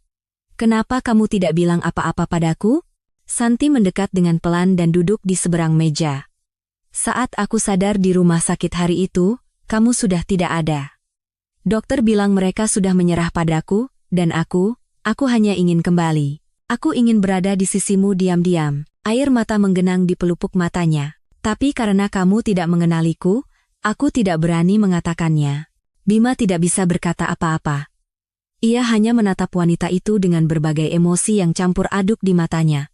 Kenapa kamu tidak bilang apa-apa padaku? Santi mendekat dengan pelan dan duduk di seberang meja. Saat aku sadar di rumah sakit hari itu, kamu sudah tidak ada. Dokter bilang mereka sudah menyerah padaku, dan aku hanya ingin kembali. Aku ingin berada di sisimu diam-diam. Air mata menggenang di pelupuk matanya. Tapi karena kamu tidak mengenaliku, aku tidak berani mengatakannya. Bima tidak bisa berkata apa-apa. Ia hanya menatap wanita itu dengan berbagai emosi yang campur aduk di matanya.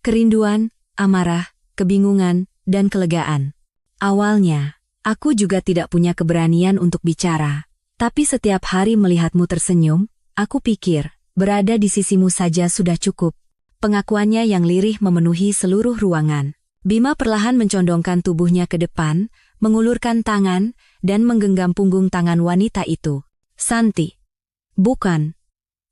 Kerinduan, amarah, kebingungan, dan kelegaan. Awalnya, aku juga tidak punya keberanian untuk bicara. Tapi setiap hari melihatmu tersenyum, aku pikir, berada di sisimu saja sudah cukup. Pengakuannya yang lirih memenuhi seluruh ruangan. Bima perlahan mencondongkan tubuhnya ke depan, mengulurkan tangan, dan menggenggam punggung tangan wanita itu. Santi. Bukan.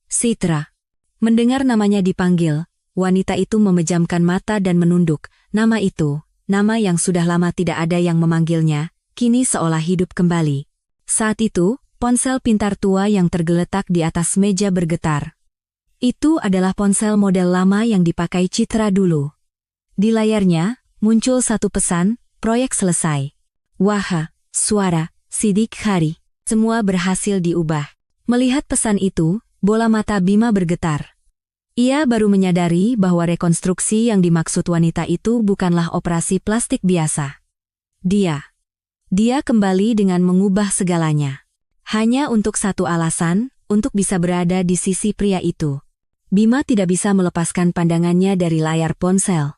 Citra. Mendengar namanya dipanggil, wanita itu memejamkan mata dan menunduk. Nama itu, nama yang sudah lama tidak ada yang memanggilnya, kini seolah hidup kembali. Saat itu, ponsel pintar tua yang tergeletak di atas meja bergetar. Itu adalah ponsel model lama yang dipakai Citra dulu. Di layarnya, muncul satu pesan, proyek selesai. Wah, suara, sidik hari. Semua berhasil diubah. Melihat pesan itu, bola mata Bima bergetar. Ia baru menyadari bahwa rekonstruksi yang dimaksud wanita itu bukanlah operasi plastik biasa. Dia kembali dengan mengubah segalanya. Hanya untuk satu alasan, untuk bisa berada di sisi pria itu. Bima tidak bisa melepaskan pandangannya dari layar ponsel.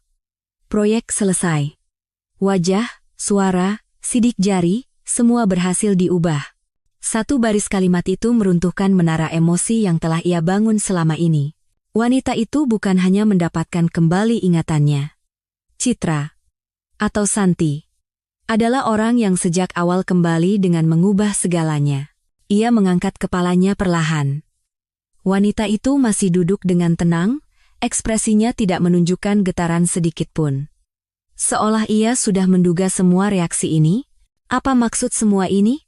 Proyek selesai. Wajah, suara, sidik jari, semua berhasil diubah. Satu baris kalimat itu meruntuhkan menara emosi yang telah ia bangun selama ini. Wanita itu bukan hanya mendapatkan kembali ingatannya. Citra, atau Santi, adalah orang yang sejak awal kembali dengan mengubah segalanya. Ia mengangkat kepalanya perlahan. Wanita itu masih duduk dengan tenang, ekspresinya tidak menunjukkan getaran sedikit pun. Seolah ia sudah menduga semua reaksi ini. Apa maksud semua ini?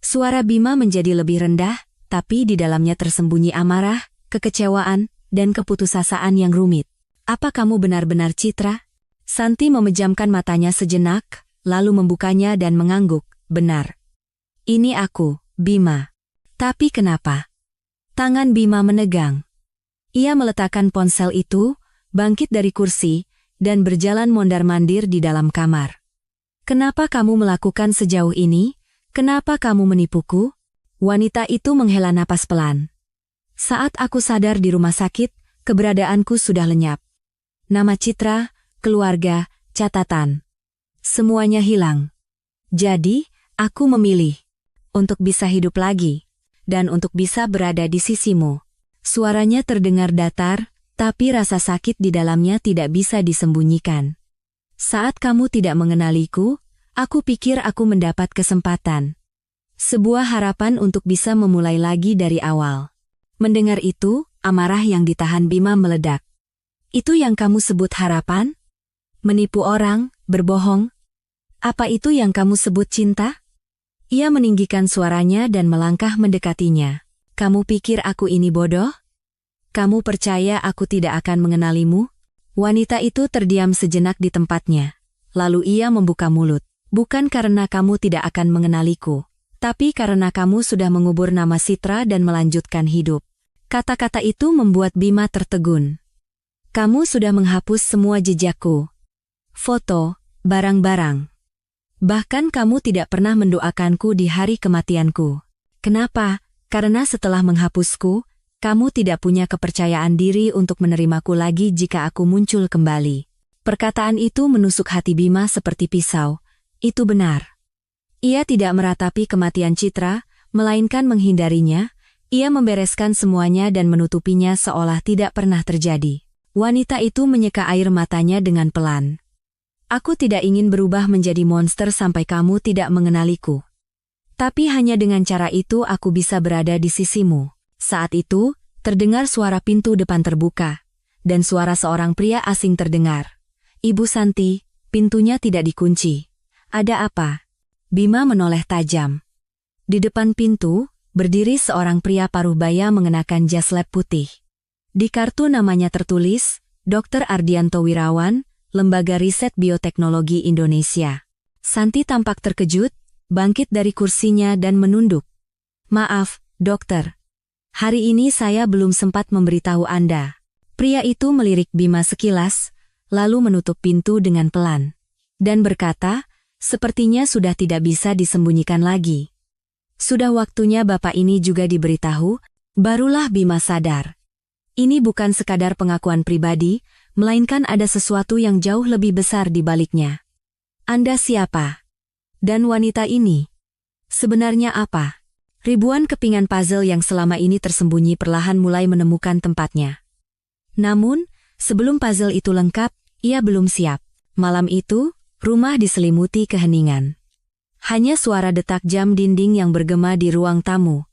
Suara Bima menjadi lebih rendah, tapi di dalamnya tersembunyi amarah, kekecewaan, dan keputusasaan yang rumit. Apa kamu benar-benar Citra? Santi memejamkan matanya sejenak, lalu membukanya dan mengangguk. Benar. Ini aku, Bima. Tapi kenapa? Tangan Bima menegang. Ia meletakkan ponsel itu, bangkit dari kursi, dan berjalan mondar-mandir di dalam kamar. Kenapa kamu melakukan sejauh ini? Kenapa kamu menipuku? Wanita itu menghela napas pelan. Saat aku sadar di rumah sakit, keberadaanku sudah lenyap. Nama Citra, keluarga, catatan. Semuanya hilang. Jadi, aku memilih untuk bisa hidup lagi, dan untuk bisa berada di sisimu. Suaranya terdengar datar, tapi rasa sakit di dalamnya tidak bisa disembunyikan. Saat kamu tidak mengenaliku, aku pikir aku mendapat kesempatan. Sebuah harapan untuk bisa memulai lagi dari awal. Mendengar itu, amarah yang ditahan Bima meledak. Itu yang kamu sebut harapan? Menipu orang, berbohong? Apa itu yang kamu sebut cinta? Ia meninggikan suaranya dan melangkah mendekatinya. Kamu pikir aku ini bodoh? Kamu percaya aku tidak akan mengenalimu? Wanita itu terdiam sejenak di tempatnya. Lalu ia membuka mulut. Bukan karena kamu tidak akan mengenaliku, tapi karena kamu sudah mengubur nama Citra dan melanjutkan hidup. Kata-kata itu membuat Bima tertegun. Kamu sudah menghapus semua jejakku. Foto, barang-barang. Bahkan kamu tidak pernah mendoakanku di hari kematianku. Kenapa? Karena setelah menghapusku, kamu tidak punya kepercayaan diri untuk menerimaku lagi jika aku muncul kembali. Perkataan itu menusuk hati Bima seperti pisau. Itu benar. Ia tidak meratapi kematian Citra, melainkan menghindarinya. Ia membereskan semuanya dan menutupinya seolah tidak pernah terjadi. Wanita itu menyeka air matanya dengan pelan. Aku tidak ingin berubah menjadi monster sampai kamu tidak mengenaliku. Tapi hanya dengan cara itu aku bisa berada di sisimu. Saat itu, terdengar suara pintu depan terbuka, dan suara seorang pria asing terdengar. Ibu Santi, pintunya tidak dikunci. Ada apa? Bima menoleh tajam. Di depan pintu, berdiri seorang pria paruh baya mengenakan jas lab putih. Di kartu namanya tertulis, Dr. Ardianto Wirawan, Lembaga Riset Bioteknologi Indonesia. Santi tampak terkejut, bangkit dari kursinya dan menunduk. Maaf, dokter. Hari ini saya belum sempat memberitahu Anda. Pria itu melirik Bima sekilas, lalu menutup pintu dengan pelan. Dan berkata, sepertinya sudah tidak bisa disembunyikan lagi. Sudah waktunya Bapak ini juga diberitahu, barulah Bima sadar. Ini bukan sekadar pengakuan pribadi, melainkan ada sesuatu yang jauh lebih besar di baliknya. Anda siapa? Dan wanita ini? Sebenarnya apa? Ribuan kepingan puzzle yang selama ini tersembunyi perlahan mulai menemukan tempatnya. Namun, sebelum puzzle itu lengkap, ia belum siap. Malam itu, rumah diselimuti keheningan. Hanya suara detak jam dinding yang bergema di ruang tamu.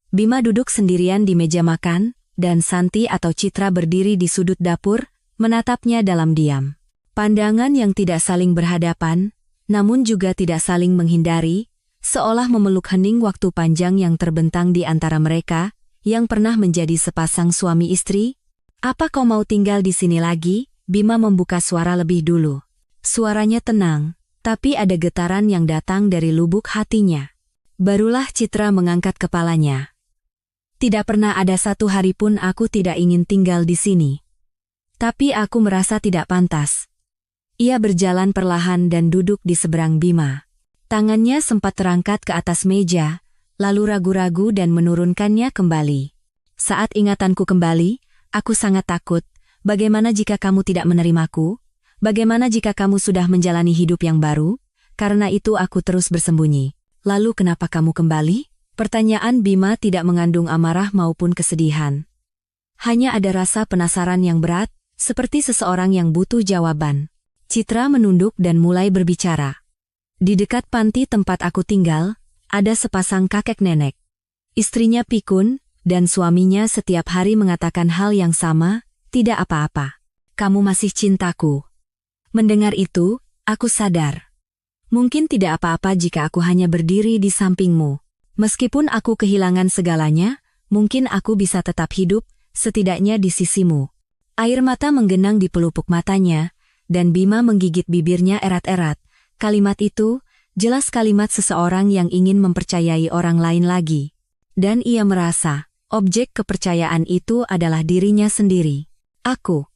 Bima duduk sendirian di meja makan, dan Santi atau Citra berdiri di sudut dapur, menatapnya dalam diam. Pandangan yang tidak saling berhadapan, namun juga tidak saling menghindari, seolah memeluk hening waktu panjang yang terbentang di antara mereka, yang pernah menjadi sepasang suami istri. Apa kau mau tinggal di sini lagi? Bima membuka suara lebih dulu. Suaranya tenang, tapi ada getaran yang datang dari lubuk hatinya. Barulah Citra mengangkat kepalanya. Tidak pernah ada satu hari pun aku tidak ingin tinggal di sini. Tapi aku merasa tidak pantas. Ia berjalan perlahan dan duduk di seberang Bima. Tangannya sempat terangkat ke atas meja, lalu ragu-ragu dan menurunkannya kembali. Saat ingatanku kembali, aku sangat takut. Bagaimana jika kamu tidak menerimaku? Bagaimana jika kamu sudah menjalani hidup yang baru? Karena itu aku terus bersembunyi. Lalu kenapa kamu kembali? Pertanyaan Bima tidak mengandung amarah maupun kesedihan. Hanya ada rasa penasaran yang berat, seperti seseorang yang butuh jawaban. Citra menunduk dan mulai berbicara. Di dekat panti tempat aku tinggal, ada sepasang kakek nenek. Istrinya pikun, dan suaminya setiap hari mengatakan hal yang sama, tidak apa-apa. Kamu masih cintaku. Mendengar itu, aku sadar. Mungkin tidak apa-apa jika aku hanya berdiri di sampingmu. Meskipun aku kehilangan segalanya, mungkin aku bisa tetap hidup, setidaknya di sisimu. Air mata menggenang di pelupuk matanya, dan Bima menggigit bibirnya erat-erat. Kalimat itu, jelas kalimat seseorang yang ingin mempercayai orang lain lagi. Dan ia merasa, Objek kepercayaan itu adalah dirinya sendiri. Aku.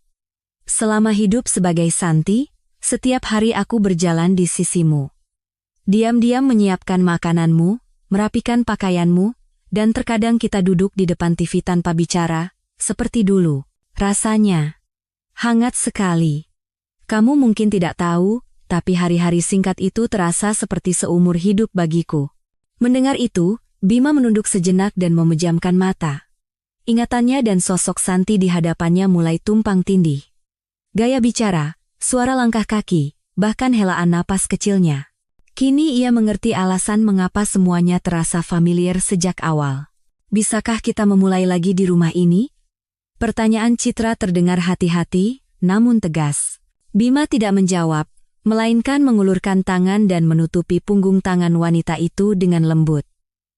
Selama hidup sebagai Santi, setiap hari aku berjalan di sisimu. Diam-diam menyiapkan makananmu, merapikan pakaianmu, dan terkadang kita duduk di depan TV tanpa bicara, seperti dulu. Rasanya hangat sekali. Kamu mungkin tidak tahu, tapi hari-hari singkat itu terasa seperti seumur hidup bagiku. Mendengar itu, Bima menunduk sejenak dan memejamkan mata. Ingatannya dan sosok Santi di hadapannya mulai tumpang tindih. Gaya bicara, suara langkah kaki, bahkan helaan napas kecilnya. Kini ia mengerti alasan mengapa semuanya terasa familiar sejak awal. Bisakah kita memulai lagi di rumah ini? Pertanyaan Citra terdengar hati-hati, namun tegas. Bima tidak menjawab, melainkan mengulurkan tangan dan menutupi punggung tangan wanita itu dengan lembut.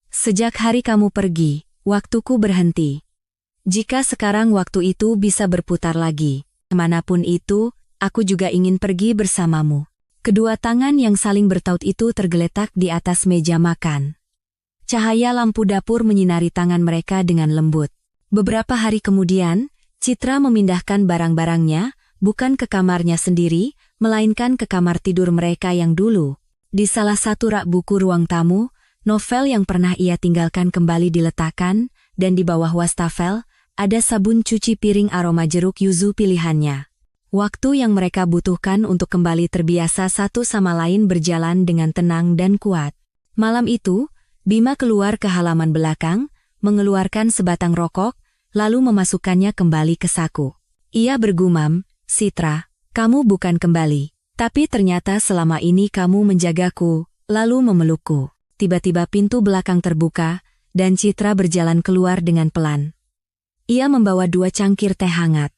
Sejak hari kamu pergi, waktuku berhenti. Jika sekarang waktu itu bisa berputar lagi, kemanapun itu, aku juga ingin pergi bersamamu. Kedua tangan yang saling bertaut itu tergeletak di atas meja makan. Cahaya lampu dapur menyinari tangan mereka dengan lembut. Beberapa hari kemudian, Citra memindahkan barang-barangnya, bukan ke kamarnya sendiri, melainkan ke kamar tidur mereka yang dulu. Di salah satu rak buku ruang tamu, novel yang pernah ia tinggalkan kembali diletakkan, dan di bawah wastafel, ada sabun cuci piring aroma jeruk yuzu pilihannya. Waktu yang mereka butuhkan untuk kembali terbiasa satu sama lain berjalan dengan tenang dan kuat. Malam itu, Bima keluar ke halaman belakang, mengeluarkan sebatang rokok, lalu memasukkannya kembali ke saku. Ia bergumam, "Citra, kamu bukan kembali, tapi ternyata selama ini kamu menjagaku," lalu memelukku. Tiba-tiba pintu belakang terbuka, dan Citra berjalan keluar dengan pelan. Ia membawa 2 cangkir teh hangat.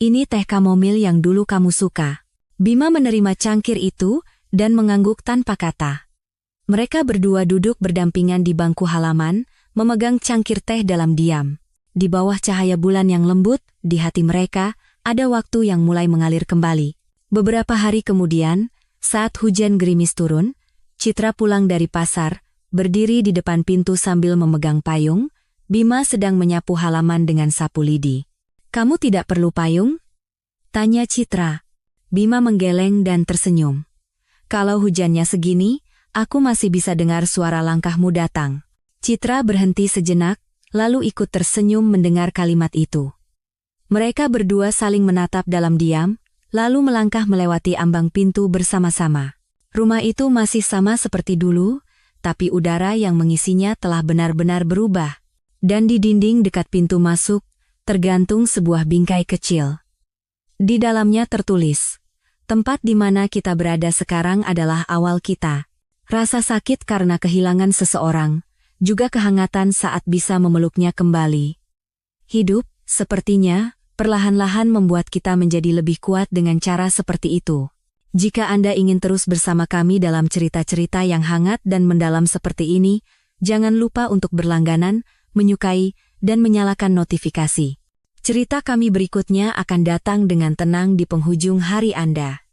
"Ini teh kamomil yang dulu kamu suka." Bima menerima cangkir itu, dan mengangguk tanpa kata. Mereka berdua duduk berdampingan di bangku halaman, memegang cangkir teh dalam diam. Di bawah cahaya bulan yang lembut, di hati mereka, ada waktu yang mulai mengalir kembali. Beberapa hari kemudian, saat hujan gerimis turun, Citra pulang dari pasar, berdiri di depan pintu sambil memegang payung. Bima sedang menyapu halaman dengan sapu lidi. "Kamu tidak perlu payung?" tanya Citra. Bima menggeleng dan tersenyum. "Kalau hujannya segini, aku masih bisa dengar suara langkahmu datang." Citra berhenti sejenak, lalu ikut tersenyum mendengar kalimat itu. Mereka berdua saling menatap dalam diam, lalu melangkah melewati ambang pintu bersama-sama. Rumah itu masih sama seperti dulu, tapi udara yang mengisinya telah benar-benar berubah. Dan di dinding dekat pintu masuk, tergantung sebuah bingkai kecil. Di dalamnya tertulis, "Tempat di mana kita berada sekarang adalah awal kita." Rasa sakit karena kehilangan seseorang, juga kehangatan saat bisa memeluknya kembali. Hidup, sepertinya, perlahan-lahan membuat kita menjadi lebih kuat dengan cara seperti itu. Jika Anda ingin terus bersama kami dalam cerita-cerita yang hangat dan mendalam seperti ini, jangan lupa untuk berlangganan, menyukai, dan menyalakan notifikasi. Cerita kami berikutnya akan datang dengan tenang di penghujung hari Anda.